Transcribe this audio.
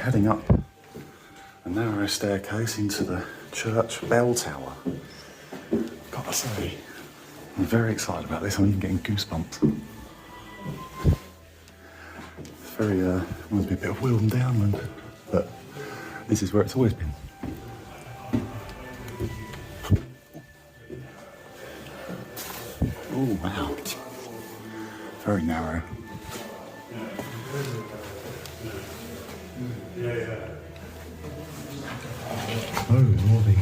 heading up a narrow staircase into the church bell tower. Gotta say, I'm very excited about this. I'm even getting goosebumps. It's very, reminds me a bit of Wilton Downland, but this is where it's always been. Oh, wow. Very narrow. Oh, lordy.